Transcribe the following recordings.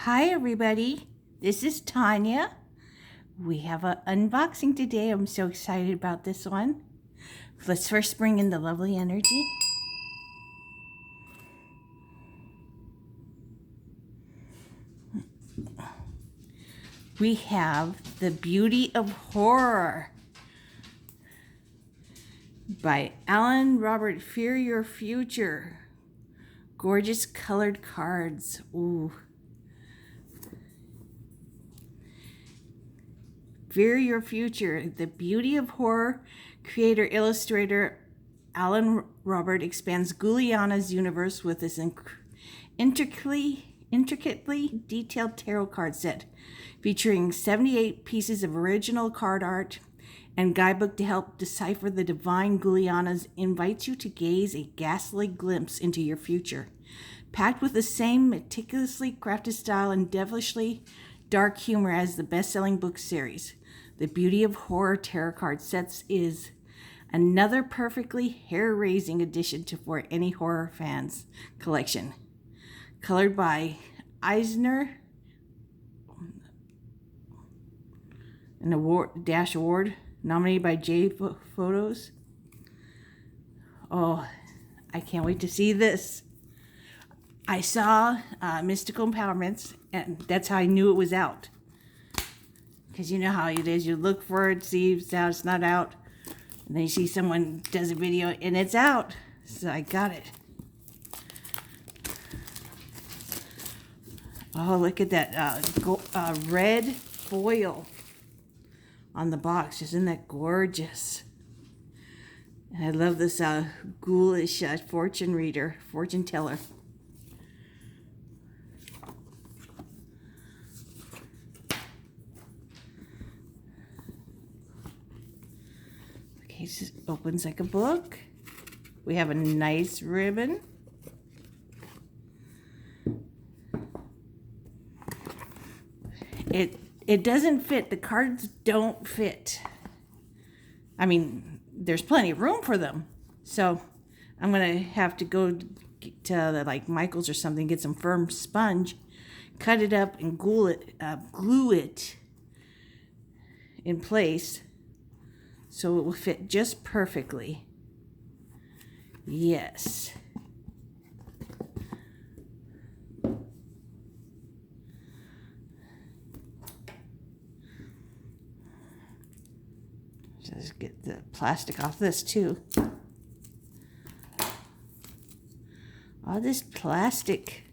Hi everybody, this is Tanya. We have an unboxing today. I'm so excited about this one. Let's first bring in the lovely energy. We have The Beauty of Horror by Alan Robert. Fear Your Future. Gorgeous colored cards. Ooh. Fear Your Future. The Beauty of Horror. Creator, illustrator Alan Robert expands Ghouliana's universe with this intricately detailed tarot card set featuring 78 pieces of original card art and guidebook to help decipher the divine. Ghouliana's invites you to gaze a ghastly glimpse into your future. Packed with the same meticulously crafted style and devilishly dark humor as the best-selling book series, The Beauty of Horror tarot card sets is another perfectly hair-raising addition for any horror fans collection. Colored by Eisner, an award nominated by J Photos. Oh, I can't wait to see this. I saw Mystical Empowerments, and that's how I knew it was out. Because you know how it is. You look for it, see if it's out, it's not out. And then you see someone does a video, and it's out. So I got it. Oh, look at that red foil on the box. Isn't that gorgeous? And I love this ghoulish fortune teller. Okay, it opens like a book. We have a nice ribbon. It doesn't fit. The cards don't fit. I mean, there's plenty of room for them. So I'm going to have to go to like Michael's or something, get some firm sponge, cut it up and glue it in place so it will fit just perfectly. Yes. Just get the plastic off this too. All this plastic.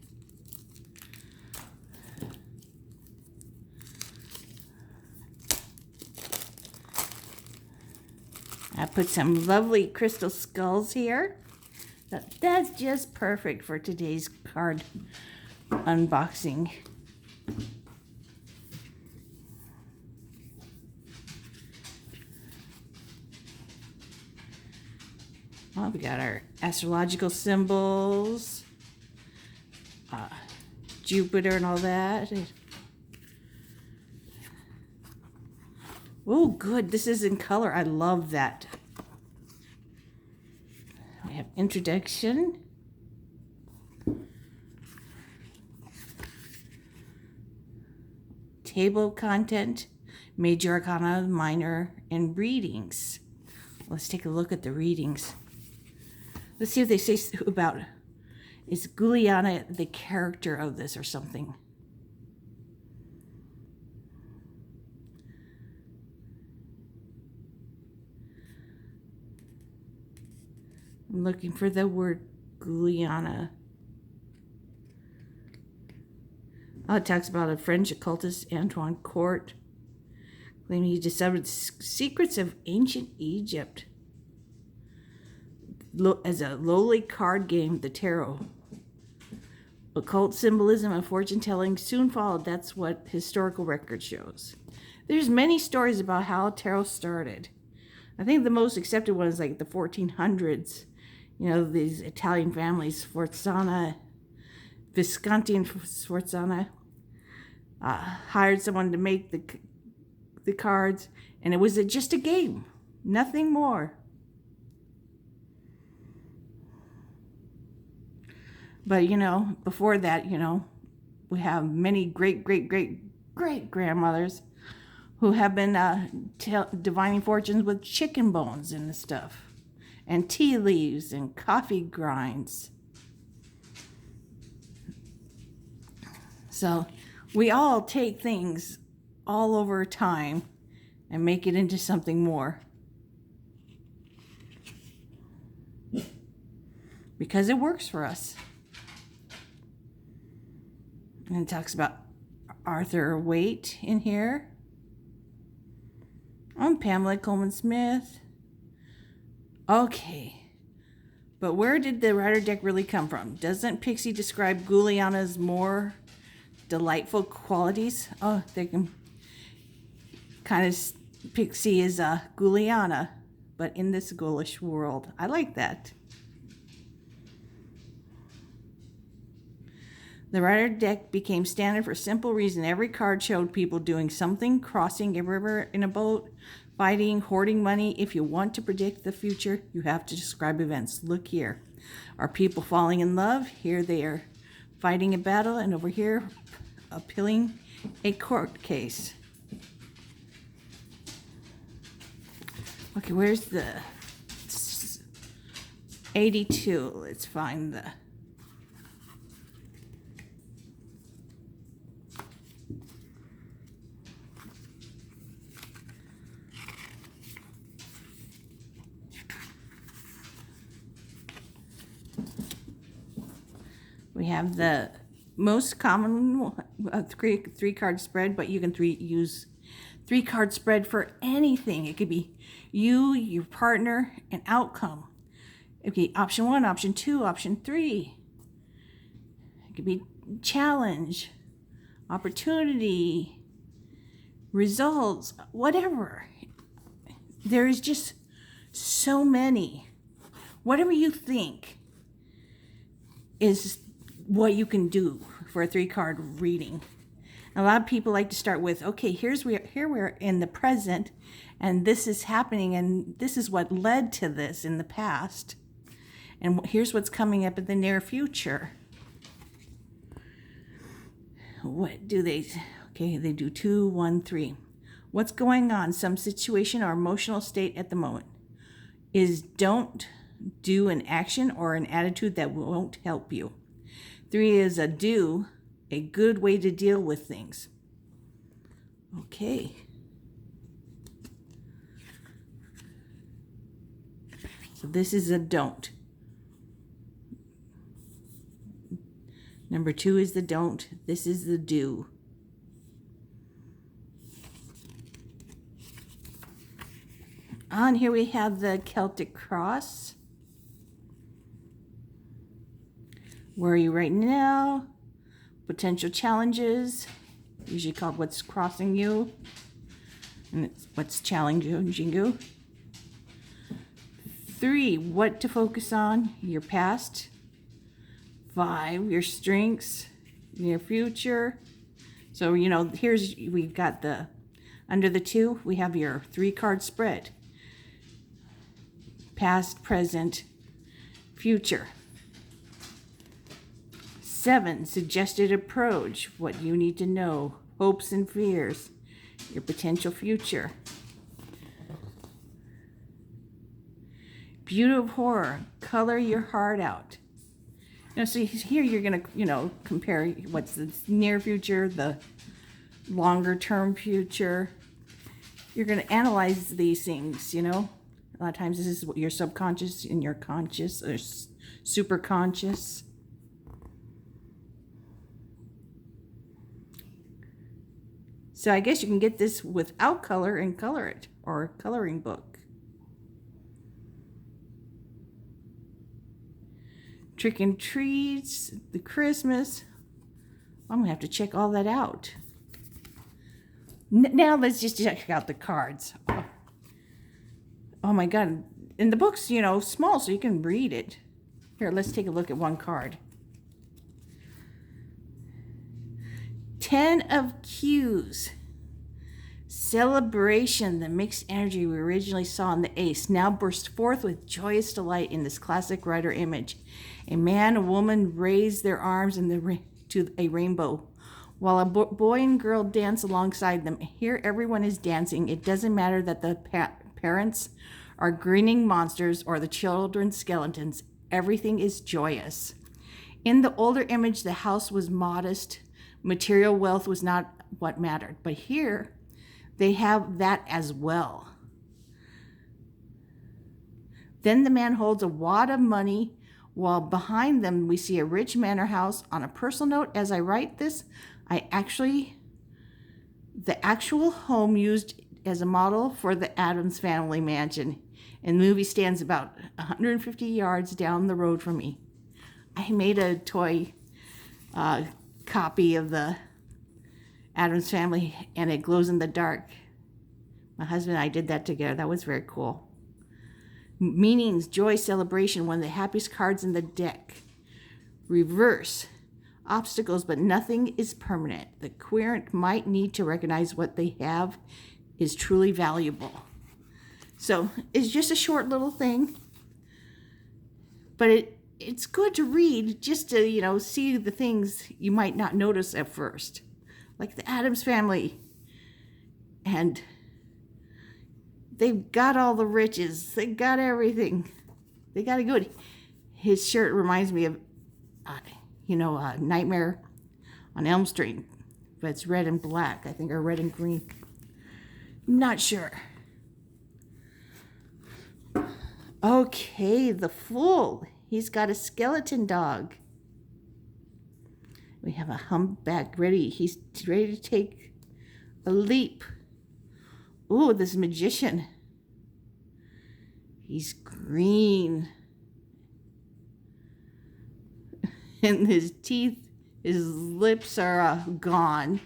I put some lovely crystal skulls here. That's just perfect for today's card unboxing. Well, we got our astrological symbols, Jupiter and all that. Oh, good. This is in color. I love that. We have introduction. Table of content, major arcana, minor, and readings. Let's take a look at the readings. Let's see if they say about, is Ghouliana the character of this or something? I'm looking for the word Ghouliana. Oh, it talks about a French occultist, Antoine Court, claiming he discovered secrets of ancient Egypt as a lowly card game, the tarot. Occult symbolism and fortune telling soon followed. That's what historical record shows. There's many stories about how tarot started. I think the most accepted one is like the 1400s. You know, these Italian families, Visconti and Sforzana, hired someone to make the cards, and it was just a game, nothing more. But, you know, before that, you know, we have many great grandmothers who have been divining fortunes with chicken bones and stuff, and tea leaves and coffee grinds. So we all take things all over time and make it into something more. Because it works for us. And it talks about Arthur Waite in here. I'm Pamela Coleman Smith. Okay. But where did the Rider deck really come from? Doesn't Pixie describe ghouliana's more delightful qualities? Oh, they can kind of, Pixie is a ghouliana, but in this ghoulish world. I like that. The Rider deck became standard for a simple reason. Every card showed people doing something, crossing a river in a boat, fighting, hoarding money. If you want to predict the future, you have to describe events. Look here. Are people falling in love? Here they are fighting a battle, and over here, appealing a court case. Okay, where's the 82? Let's find the... We have the most common three card spread, but you can use 3-card spread for anything. It could be you, your partner, and outcome. It could be option 1, option 2, option 3. It could be challenge, opportunity, results, whatever. There is just so many. Whatever you think is what you can do for a 3-card reading. A lot of people like to start with, okay, here we're in the present, and this is happening, and this is what led to this in the past, and here's what's coming up in the near future. What do they? Okay, they do 2, 1, 3. What's going on? Some situation or emotional state at the moment. Is don't do an action or an attitude that won't help you. 3 is a do, a good way to deal with things. Okay. So this is a don't. Number 2 is the don't. This is the do. On here we have the Celtic cross. Where are you right now? Potential challenges, usually called what's crossing you, and it's what's challenging you. 3, what to focus on, your past. 5, your strengths, near future. So, here's, we've got under the 2, we have your 3-card spread. Past, present, future. 7, suggested approach, what you need to know, hopes and fears, your potential future. Beauty of horror, color your heart out. So here you're going to, compare what's the near future, the longer term future. You're going to analyze these things, A lot of times this is what your subconscious and your conscious or super conscious. So I guess you can get this without color and color it, or a coloring book. Trick and treats, the Christmas. I'm going to have to check all that out. Now let's just check out the cards. Oh my God. And the book's, small, so you can read it. Here, let's take a look at one card. 10 of Cues. Celebration, the mixed energy we originally saw in the Ace, now bursts forth with joyous delight in this classic Rider image. A man and woman raise their arms in the to a rainbow, while a boy and girl dance alongside them. Here, everyone is dancing. It doesn't matter that the parents are grinning monsters or the children skeletons. Everything is joyous. In the older image, the house was modest. Material wealth was not what mattered. But here, they have that as well. Then the man holds a wad of money, while behind them we see a rich manor house. On a personal note, as I write this, the actual home used as a model for the Addams Family mansion in the movie stands about 150 yards down the road from me. I made a toy copy of the Addams Family, and it glows in the dark. My husband and I did that together. That was very cool. Meanings, joy, celebration, one of the happiest cards in the deck. Reverse, obstacles, but nothing is permanent. The querent might need to recognize what they have is truly valuable. So it's just a short little thing, but it's good to read just to, see the things you might not notice at first. Like the Addams Family. And they've got all the riches. They got everything. They got it good. His shirt reminds me of, Nightmare on Elm Street. But it's red and black, I think, or red and green. Not sure. Okay, the Fool. He's got a skeleton dog. We have a humpback ready. He's ready to take a leap. Ooh, this magician. He's green. And his teeth, his lips are gone.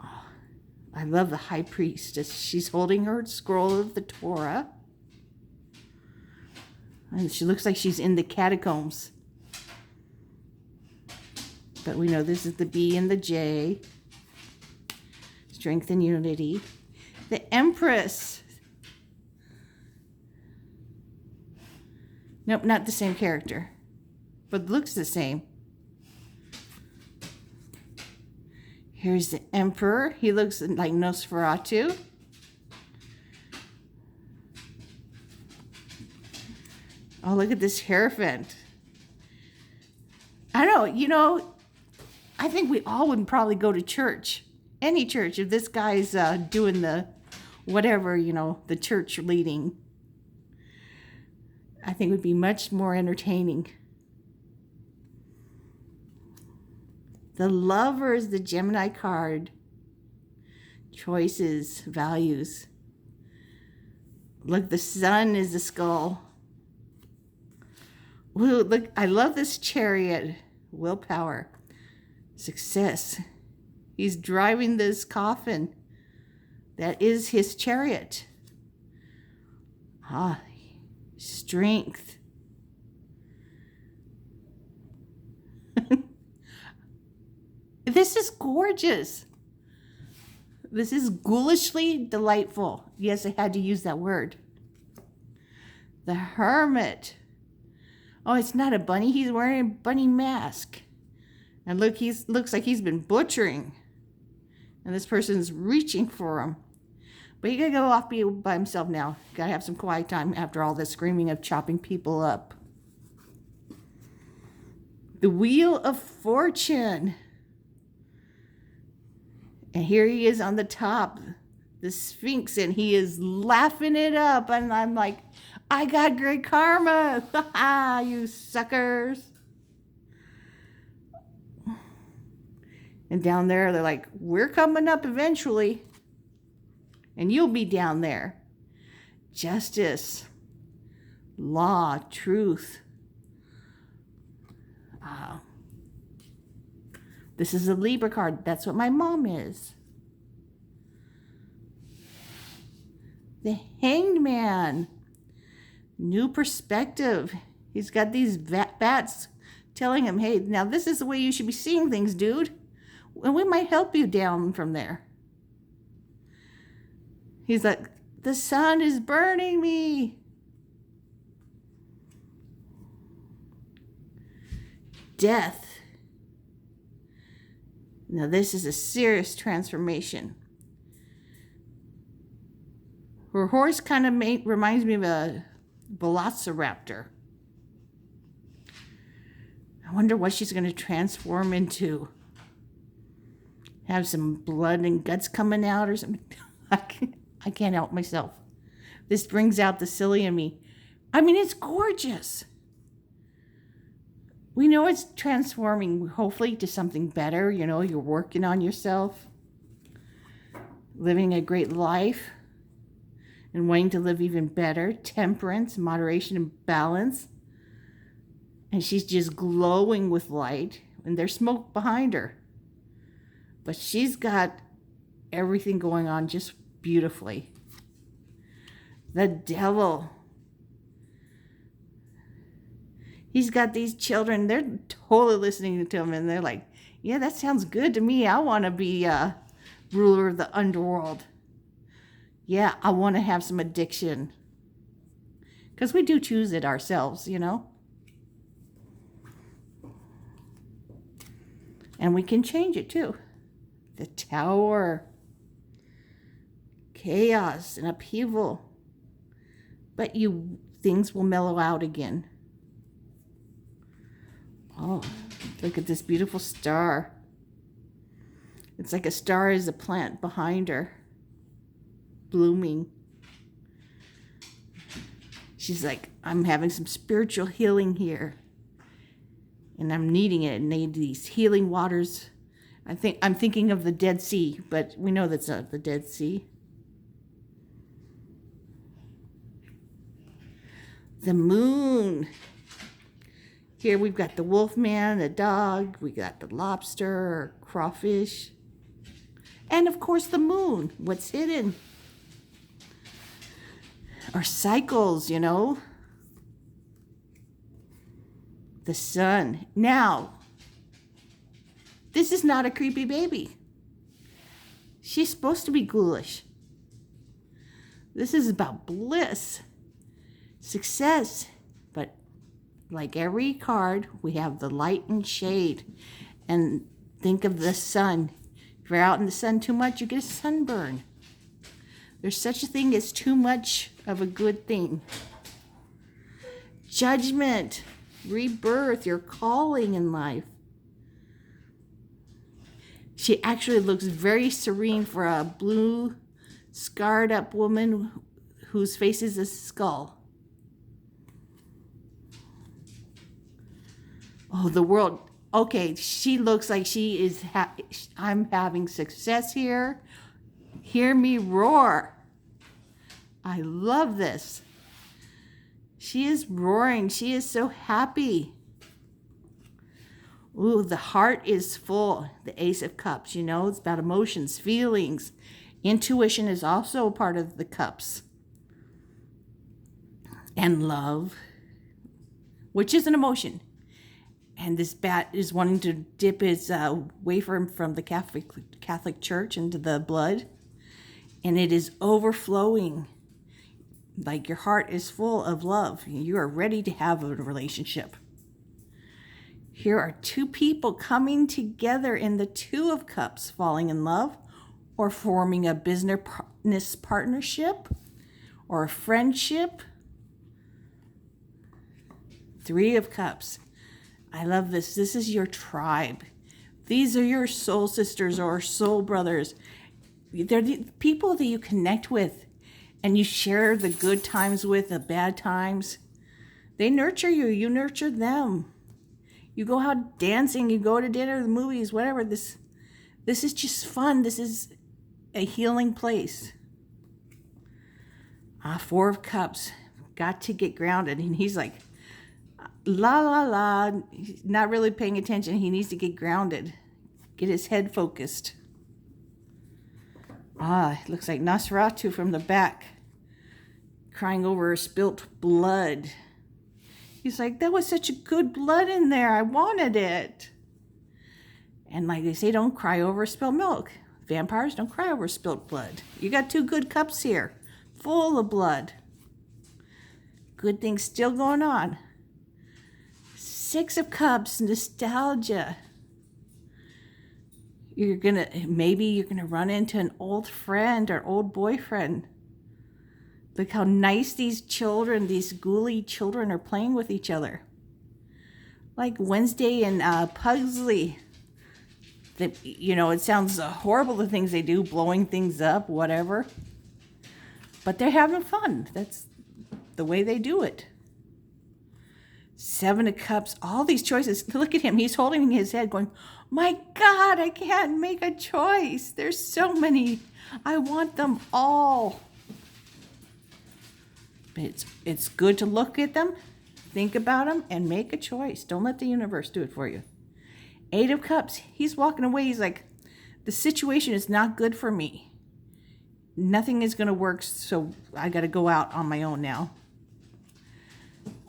Oh, I love the high priestess. She's holding her scroll of the Torah. And she looks like she's in the catacombs. But we know this is the B and the J. Strength and unity. The Empress. Nope, not the same character. But looks the same. Here's the Emperor. He looks like Nosferatu. Oh, look at this Hierophant. I don't know, I think we all would probably go to church. Any church, if this guy's doing the whatever, the church leading. I think it would be much more entertaining. The Lovers, the Gemini card. Choices, values. Look, the Sun is the skull. Ooh, look, I love this Chariot. Willpower. Success. He's driving this coffin. That is his chariot. Strength. This is gorgeous. This is ghoulishly delightful. Yes, I had to use that word. The Hermit. Oh, it's not a bunny. He's wearing a bunny mask. And look, looks like he's been butchering. And this person's reaching for him. But he gotta go off by himself now. Gotta have some quiet time after all this screaming of chopping people up. The Wheel of Fortune. And here he is on the top. The Sphinx. And he is laughing it up. And I'm like, I got great karma. Ha ha, you suckers. And down there, they're like, we're coming up eventually. And you'll be down there. Justice. Law. Truth. This is a Libra card. That's what my mom is. The Hanged Man. New perspective. He's got these bats telling him, hey, now this is the way you should be seeing things, dude. And we might help you down from there. He's like, the sun is burning me. Death. Now this is a serious transformation. Her horse kind of reminds me of a velociraptor. I wonder what she's going to transform into. Have some blood and guts coming out or something. I can't help myself. This brings out the silly in me. I mean, it's gorgeous. We know it's transforming, hopefully, to something better. You know, you're working on yourself, living a great life, and wanting to live even better. Temperance, moderation, and balance. And she's just glowing with light, and there's smoke behind her. But she's got everything going on just beautifully. The devil. He's got these children. They're totally listening to him, and they're like, yeah, that sounds good to me. I want to be ruler of the underworld. Yeah, I want to have some addiction. Because we do choose it ourselves, you know. And we can change it too. The Tower. Chaos and upheaval. But things will mellow out again. Oh, look at this beautiful star. It's like a star is a plant behind her. Blooming. She's like, I'm having some spiritual healing here. And I'm needing it. And need these healing waters. I'm thinking of the Dead Sea, but we know that's not the Dead Sea. The moon. Here we've got the wolfman, the dog, we got the lobster or crawfish. And of course the moon. What's hidden? Our cycles, you know. The sun. Now, this is not a creepy baby. She's supposed to be ghoulish. This is about bliss, success. But like every card, we have the light and shade. And think of the sun. If you're out in the sun too much, you get a sunburn. There's such a thing as too much of a good thing. Judgment, rebirth, your calling in life. She actually looks very serene for a blue, scarred up woman whose face is a skull. Oh, the world. Okay, she looks like she is, I'm having success here. Hear me roar. I love this. She is roaring. She is so happy. Ooh, the heart is full. The Ace of Cups, you know, it's about emotions, feelings. Intuition is also a part of the cups. And love, which is an emotion. And this bat is wanting to dip his wafer from the Catholic Church into the blood. And it is overflowing. Like your heart is full of love. You are ready to have a relationship. Here are two people coming together in the Two of Cups, falling in love or forming a business partnership or a friendship. Three of Cups. I love this. This is your tribe. These are your soul sisters or soul brothers. They're the people that you connect with and you share the good times with, the bad times. They nurture you. You nurture them. You go out dancing. You go to dinner, the movies, whatever. This is just fun. This is a healing place. Four of Cups. Got to get grounded. And he's like, la, la, la. He's not really paying attention. He needs to get grounded. Get his head focused. It looks like Nosferatu from the back. Crying over spilt blood. He's like, that was such a good blood in there. I wanted it. And like they say, don't cry over spilled milk. Vampires don't cry over spilt blood. You got two good cups here. Full of blood. Good things still going on. Six of Cups, nostalgia. Maybe you're gonna run into an old friend or old boyfriend. Look how nice these children, these ghouly children, are playing with each other. Like Wednesday and Pugsley. It sounds horrible, the things they do, blowing things up, whatever. But they're having fun. That's the way they do it. Seven of Cups, all these choices. Look at him. He's holding his head going, my God, I can't make a choice. There's so many. I want them all. But it's good to look at them, think about them, and make a choice. Don't let the universe do it for you. Eight of Cups, he's walking away. He's like, the situation is not good for me. Nothing is going to work, so I got to go out on my own now.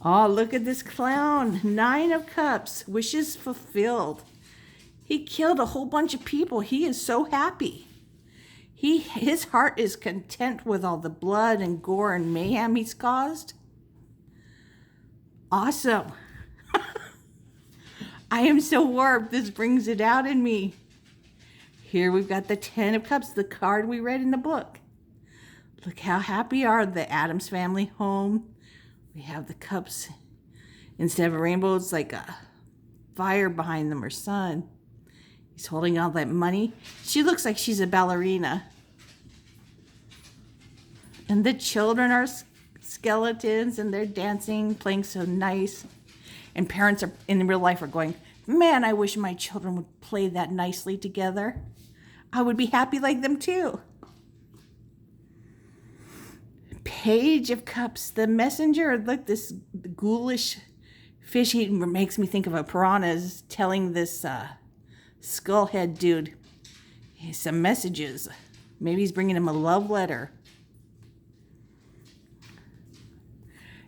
Oh, look at this clown. Nine of Cups, wishes fulfilled. He killed a whole bunch of people. He is so happy. His heart is content with all the blood and gore and mayhem he's caused. Awesome. I am so warped. This brings it out in me. Here we've got the Ten of Cups, the card we read in the book. Look how happy are the Addams family home. We have the cups. Instead of a rainbow, it's like a fire behind them or sun. He's holding all that money. She looks like she's a ballerina. And the children are skeletons and they're dancing, playing so nice. And parents are in real life are going, man, I wish my children would play that nicely together. I would be happy like them too. Page of Cups, the messenger. Look, this ghoulish fish. He makes me think of a piranha is telling this skullhead dude some messages. Maybe he's bringing him a love letter.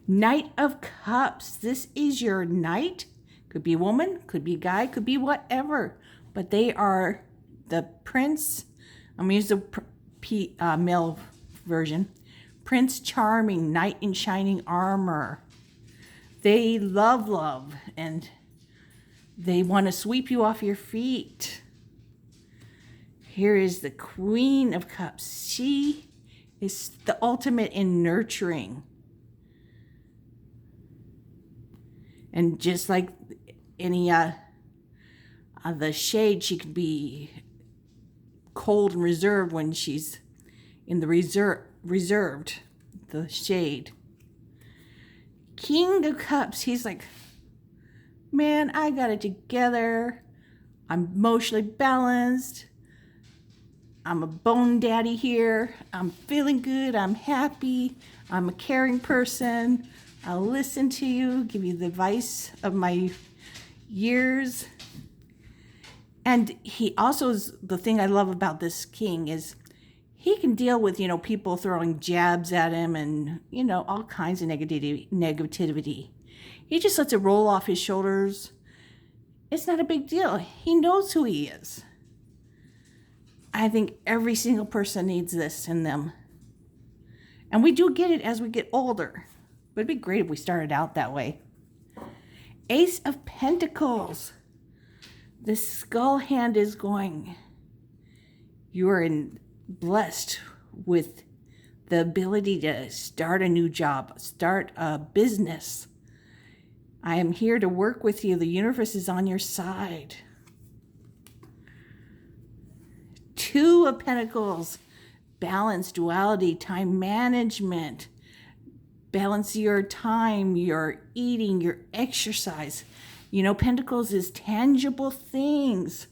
Knight of Cups. This is your knight. Could be a woman, could be a guy, could be whatever. But they are the prince. I'm going to use the male version. Prince Charming, knight in shining armor. They love, and they want to sweep you off your feet. Here is the Queen of Cups. She is the ultimate in nurturing. And just like any the shade, she can be cold and reserved when she's in the reserved, the shade. King of Cups, he's like, man, I got it together. I'm emotionally balanced. I'm a bone daddy here. I'm feeling good. I'm happy. I'm a caring person. I'll listen to you, give you the advice of my years. And he also is, the thing I love about this king is he can deal with, people throwing jabs at him and, all kinds of negativity. He just lets it roll off his shoulders. It's not a big deal. He knows who he is. I think every single person needs this in them. And we do get it as we get older. But it'd be great if we started out that way. Ace of Pentacles. The skull hand is going, you are blessed with the ability to start a new job, start a business. I am here to work with you. The universe is on your side. Two of Pentacles. Balance, duality, time management. Balance your time, your eating, your exercise. Pentacles is tangible things.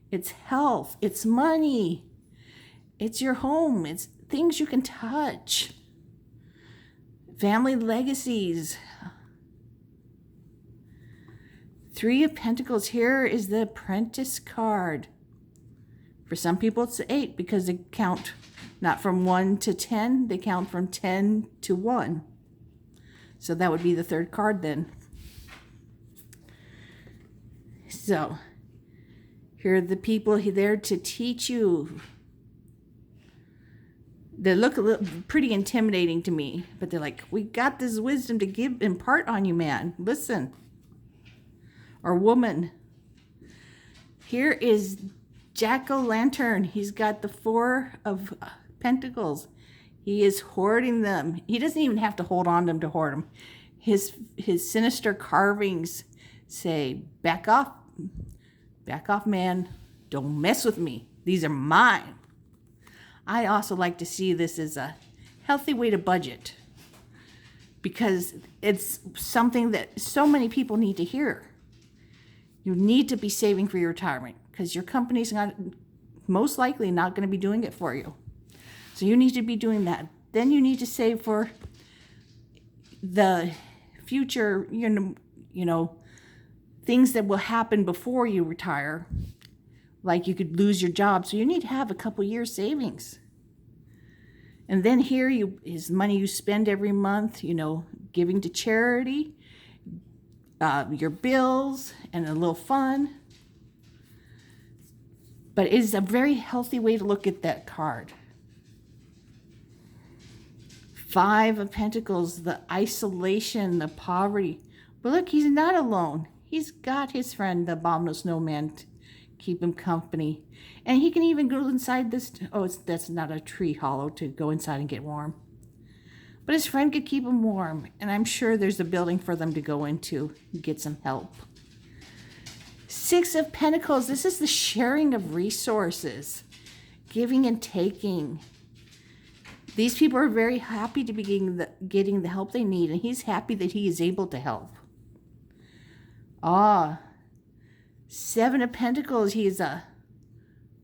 It's health. It's money. It's your home. It's things you can touch. Family legacies. Three of Pentacles. Here is the Apprentice card. For some people, it's 8 because they count not from 1 to 10. They count from 10 to 1. So that would be the third card then. So here are the people there to teach you. They look a little pretty intimidating to me, but they're like, we got this wisdom to impart on you, man. Listen. or woman. Here is Jack-o'-lantern. He's got the Four of Pentacles. He is hoarding them. He doesn't even have to hold on to them to hoard them. His sinister carvings say, back off, man. Don't mess with me. These are mine. I also like to see this as a healthy way to budget, because it's something that so many people need to hear. You need to be saving for your retirement, because your company's most likely not going to be doing it for you. So you need to be doing that. Then you need to save for the future, things that will happen before you retire. Like you could lose your job. So you need to have a couple years savings. And then here is money you spend every month, giving to charity, your bills, and a little fun. But it is a very healthy way to look at that card. Five of Pentacles, the isolation, the poverty. But look, he's not alone. He's got his friend, the abominable snowman, to keep him company. And he can even go inside this. That's not a tree hollow to go inside and get warm. But his friend could keep him warm. And I'm sure there's a building for them to go into and get some help. Six of Pentacles. This is the sharing of resources, giving and taking. These people are very happy to be getting the help they need, and he's happy that he is able to help. Seven of Pentacles. He's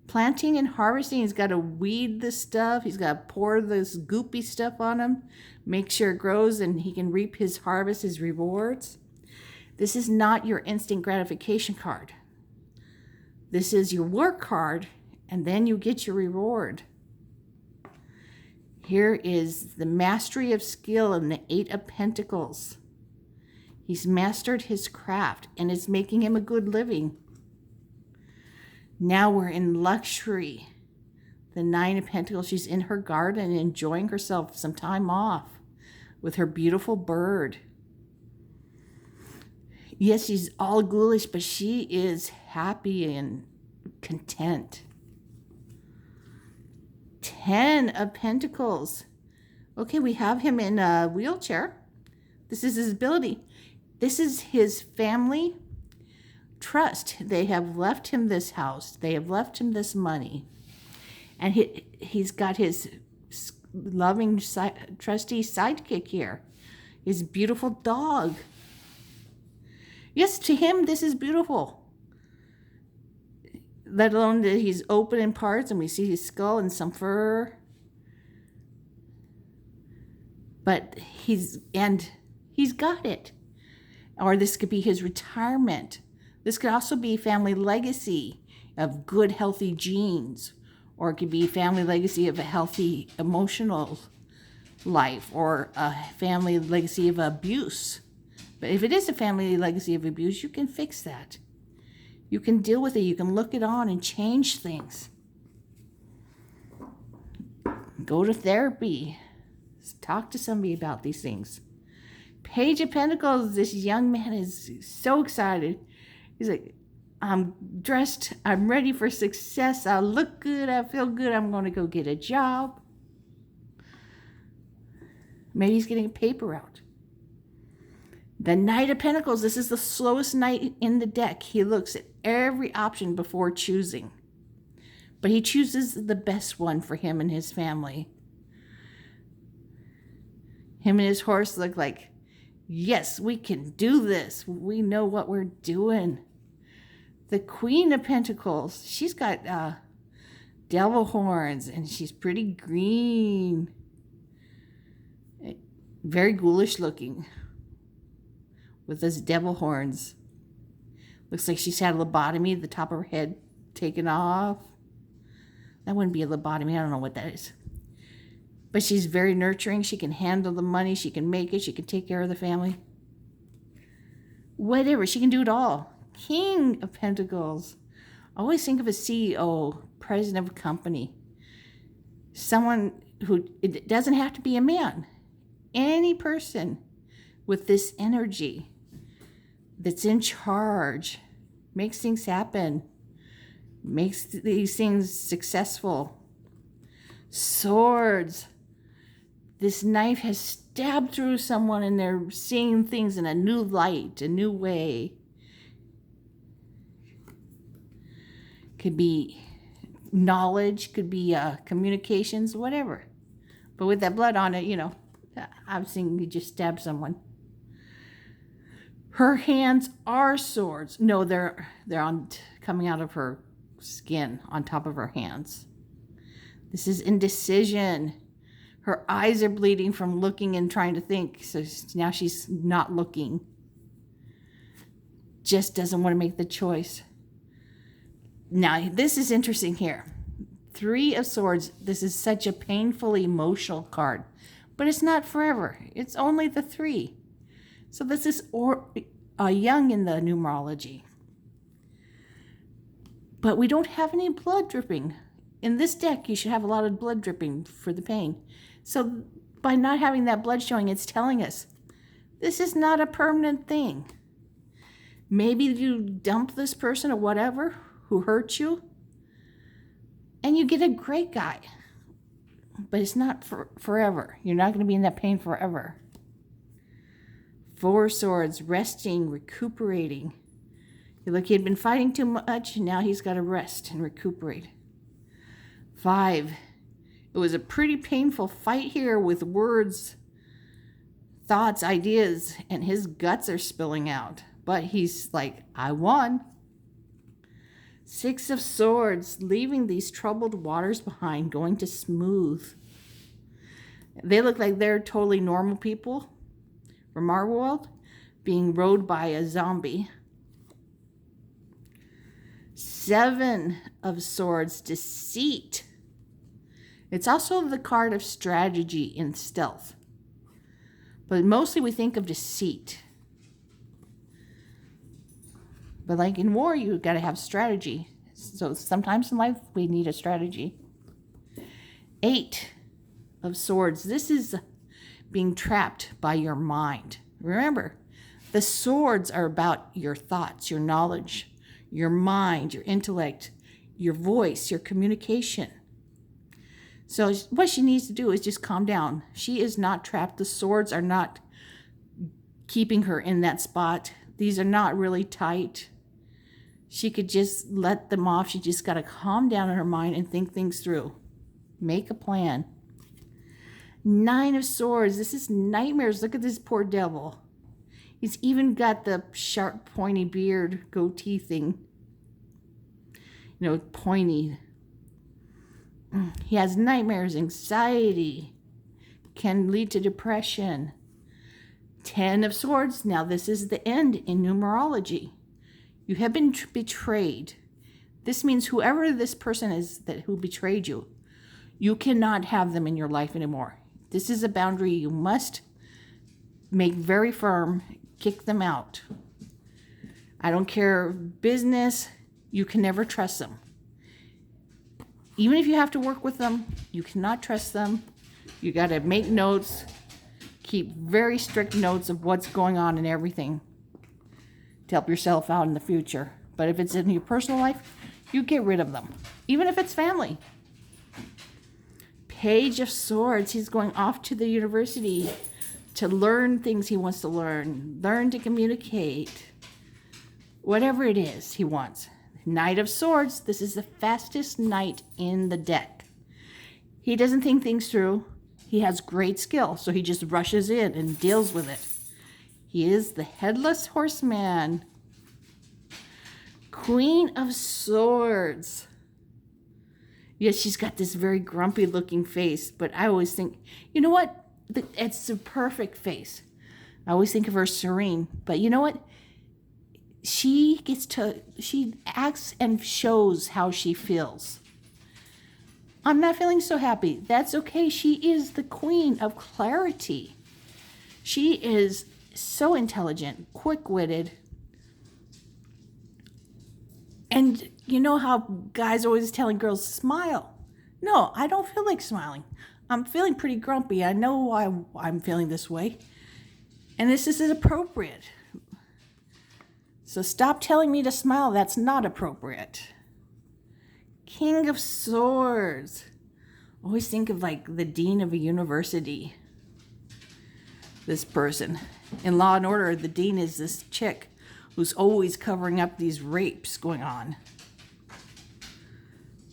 planting and harvesting. He's got to weed the stuff. He's got to pour this goopy stuff on him, make sure it grows, and he can reap his harvest, his rewards. This is not your instant gratification card. This is your work card, and then you get your reward. Here is the mastery of skill and the Eight of Pentacles. He's mastered his craft, and it's making him a good living. Now we're in luxury. The Nine of Pentacles, she's in her garden enjoying herself some time off with her beautiful bird. Yes, she's all ghoulish, but she is happy and content. 10 of Pentacles. Okay, we have him in a wheelchair. This is his ability. This is his family trust. They have left him this house. They have left him this money. And he's got his loving, trusty sidekick here. His beautiful dog. Yes, to him, this is beautiful. Let alone that he's open in parts and we see his skull and some fur. But he's got it. Or this could be his retirement. This could also be family legacy of good, healthy genes. Or it could be family legacy of a healthy emotional life. Or a family legacy of abuse. But if it is a family legacy of abuse, you can fix that. You can deal with it. You can look it on and change things. Go to therapy. Talk to somebody about these things. Page of Pentacles. This young man is so excited. He's like, I'm dressed. I'm ready for success. I look good. I feel good. I'm going to go get a job. Maybe he's getting a paper out. The Knight of Pentacles, this is the slowest knight in the deck. He looks at every option before choosing. But he chooses the best one for him and his family. Him and his horse look like, yes, we can do this. We know what we're doing. The Queen of Pentacles, she's got devil horns and she's pretty green. Very ghoulish looking. With those devil horns. Looks like she's had a lobotomy, the top of her head taken off. That wouldn't be a lobotomy. I don't know what that is. But she's very nurturing. She can handle the money. She can make it. She can take care of the family. Whatever. She can do it all. King of Pentacles. Always think of a CEO, president of a company. Someone who, it doesn't have to be a man. Any person with this energy. that's in charge, makes things happen, makes these things successful. Swords. This knife has stabbed through someone and they're seeing things in a new light, a new way. Could be knowledge, could be communications, whatever. But with that blood on it, you know, I've seen you just stab someone. Her hands are swords. No, they're on coming out of her skin on top of her hands. This is indecision. Her eyes are bleeding from looking and trying to think. So now she's not looking. Just doesn't want to make the choice. Now, this is interesting here. 3 of Swords. This is such a painfully emotional card. But it's not forever. It's only the 3. So this is young in the numerology. But we don't have any blood dripping. In this deck, you should have a lot of blood dripping for the pain. So by not having that blood showing, it's telling us this is not a permanent thing. Maybe you dump this person or whatever who hurt you, and you get a great guy. But it's not forever. You're not going to be in that pain forever. 4 Swords, resting, recuperating. You look, he had been fighting too much, and now he's got to rest and recuperate. 5. It was a pretty painful fight here with words, thoughts, ideas, and his guts are spilling out. But he's like, I won. 6 of Swords, leaving these troubled waters behind, going to smooth. They look like they're totally normal people from our world, being rode by a zombie. 7 of Swords, Deceit. It's also the card of strategy in stealth. But mostly we think of deceit. But like in war, you got to have strategy. So sometimes in life, we need a strategy. 8 of Swords. This is being trapped by your mind. Remember, the swords are about your thoughts, your knowledge, your mind, your intellect, your voice, your communication. So what she needs to do is just calm down. She is not trapped. The swords are not keeping her in that spot. These are not really tight. She could just let them off. She just got to calm down in her mind and think things through. Make a plan. 9 of Swords. This is nightmares. Look at this poor devil. He's even got the sharp, pointy beard, goatee thing. You know, pointy. He has nightmares, anxiety, can lead to depression. 10 of Swords. Now this is the end in numerology. You have been betrayed. This means whoever this person is who betrayed you, you cannot have them in your life anymore. This is a boundary you must make very firm. Kick them out. I don't care, business, you can never trust them. Even if you have to work with them, you cannot trust them. You got to make notes, keep very strict notes of what's going on and everything to help yourself out in the future. But if it's in your personal life, you get rid of them, even if it's family. Page of Swords. He's going off to the university to learn things he wants to learn to communicate, whatever it is he wants. Knight of Swords. This is the fastest knight in the deck. He doesn't think things through. He has great skill, so he just rushes in and deals with it. He is the headless horseman. Queen of Swords. Yes, she's got this very grumpy looking face, but I always think, you know what? It's a perfect face. I always think of her serene, but you know what? She acts and shows how she feels. I'm not feeling so happy. That's okay. She is the queen of clarity. She is so intelligent, quick-witted. And you know how guys are always telling girls, smile. No, I don't feel like smiling. I'm feeling pretty grumpy. I know why I'm feeling this way. And this is appropriate. So stop telling me to smile. That's not appropriate. King of Swords. Always think of like the dean of a university. This person. In Law and Order, the dean is this chick who's always covering up these rapes going on.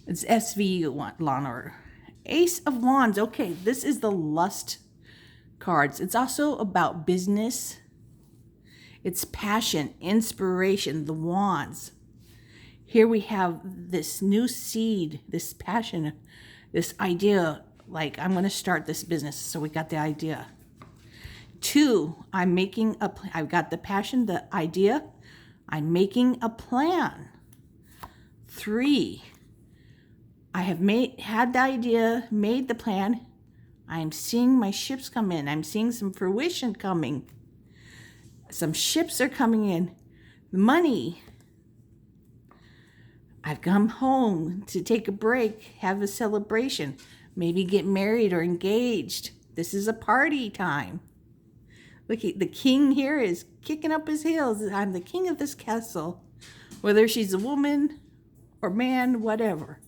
It's SVU, Law and Order. Ace of Wands. Okay, this is the lust cards. It's also about business. It's passion, inspiration, the wands. Here we have this new seed, this passion, this idea, like I'm going to start this business. So we got the idea. 2, I've got the passion, the idea. I'm making a plan. 3, I have had the idea, made the plan. I'm seeing my ships come in. I'm seeing some fruition coming. Some ships are coming in. Money. I've come home to take a break, have a celebration, maybe get married or engaged. This is a party time. Look, the king here is kicking up his heels. I'm the king of this castle, whether she's a woman or man, whatever.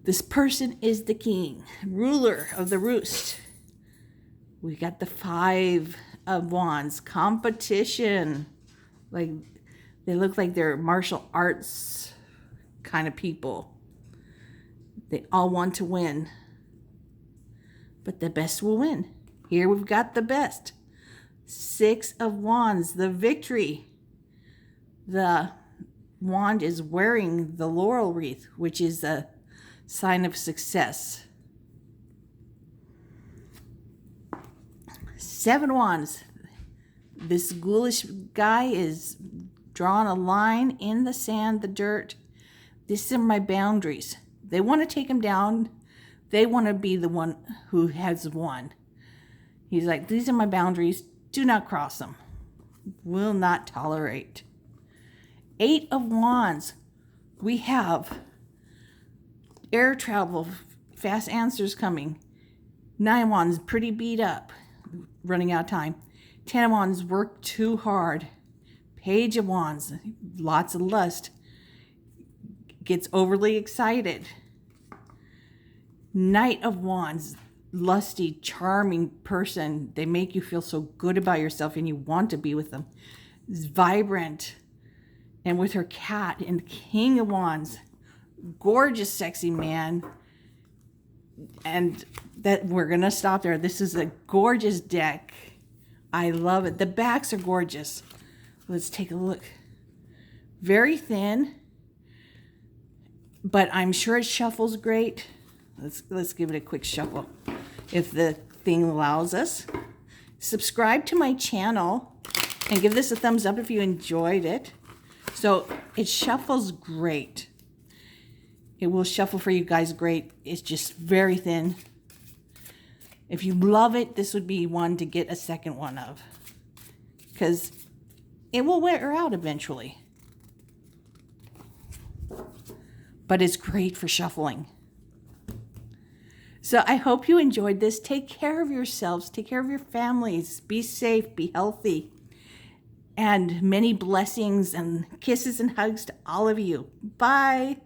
This person is the king, ruler of the roost. We got the 5 of Wands, competition. Like, they look like they're martial arts kind of people. They all want to win. But the best will win. Here we've got the best. 6 of Wands, the victory. The wand is wearing the laurel wreath, which is a sign of success. 7 Wands. This ghoulish guy is drawing a line in the sand, the dirt. These are my boundaries. They want to take him down. They want to be the one who has won. He's like, these are my boundaries. Do not cross them. Will not tolerate. 8 of Wands. We have air travel, fast answers coming. 9 Wands, pretty beat up, running out of time. 10 of Wands, work too hard. Page of Wands, lots of lust. Gets overly excited. Knight of Wands, lusty, charming person. They make you feel so good about yourself and you want to be with them. Is vibrant. And with her cat. And King of Wands, gorgeous, sexy man. And that we're going to stop there. This is a gorgeous deck. I love it. The backs are gorgeous. Let's take a look. Very thin, but I'm sure it shuffles great. Let's give it a quick shuffle if the thing allows us. Subscribe to my channel and give this a thumbs up if you enjoyed it. So it shuffles great. It will shuffle for you guys great. It's just very thin. If you love it, this would be one to get a second one of, because it will wear out eventually. But it's great for shuffling. So I hope you enjoyed this. Take care of yourselves. Take care of your families. Be safe. Be healthy. And many blessings and kisses and hugs to all of you. Bye.